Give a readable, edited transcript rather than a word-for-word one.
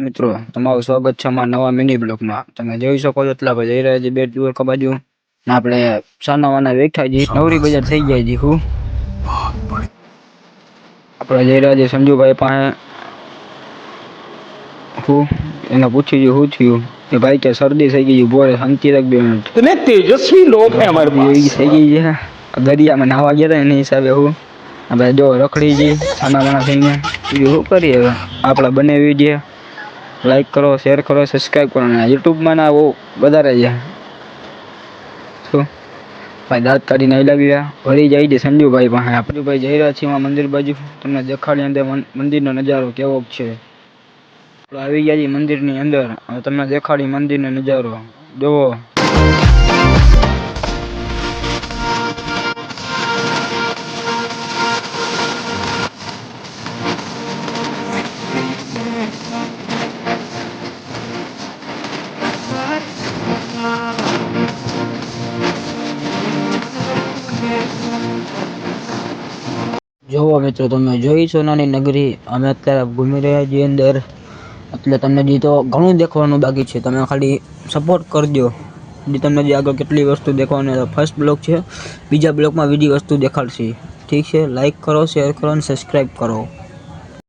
મિત્રો તમારું સ્વાગત છે અમારા નવા મિની બ્લોગમાં. તમે જોઈ શકો છો એટલા ભાઈ જઈ રહ્યા છે બેટ દિવર બાજુ ને આપણે સાનાવાના વેઠા જઈ નવરી બજાર થઈ જાય છે. હું આપણે જઈ રહ્યા છે સંજુભાઈ પાસે. હું એને પૂછી શું થયું કે ભાઈ કે શરદી થઈ ગઈ બોરે શાંતિ રાખ 2 મિનિટ. इतने तेजस्वी लोग हैं हमारे पास થઈ ગઈ છે દરિયામાં નાહવા ગયા હતા એની હિસાબે. હું આપણે જો રખડી જઈએ સાનાવાના થઈને બીજું શું કરીએ. હવે આપણા બંને વિડીયો લાઈક કરો, શેર કરો, સબસ્ક્રાઈબ કરો ને યુટ્યુબમાં ના બહુ વધારે છે. શું ભાઈ દાંત કાઢીને આવી લાગ્યા ભરી જાય છે સંજુભાઈ પાસે. આપણે ભાઈ જઈ રહ્યા છીએ મંદિર બાજુ. તમને દેખાડી અંદર મંદિરનો નજારો કેવો છે. આવી ગયા છીએ મંદિરની અંદર. હવે તમને દેખાડી મંદિરનો નજારો જોવો. જોવો મિત્રો તમે જોઈ સોનાની નગરી. અમે અત્યારે ઘૂમી રહ્યા છીએ અંદર. એટલે તમને જે તો ઘણું દેખવાનું બાકી છે. તમે ખાલી સપોર્ટ કરજો. તમને જે આગળ કેટલી વસ્તુ દેખવાની. ફર્સ્ટ બ્લોગ છે, બીજા બ્લોગમાં બીજી વસ્તુ દેખાડશે. ઠીક છે, લાઈક કરો, શેર કરો અને સબસ્ક્રાઈબ કરો.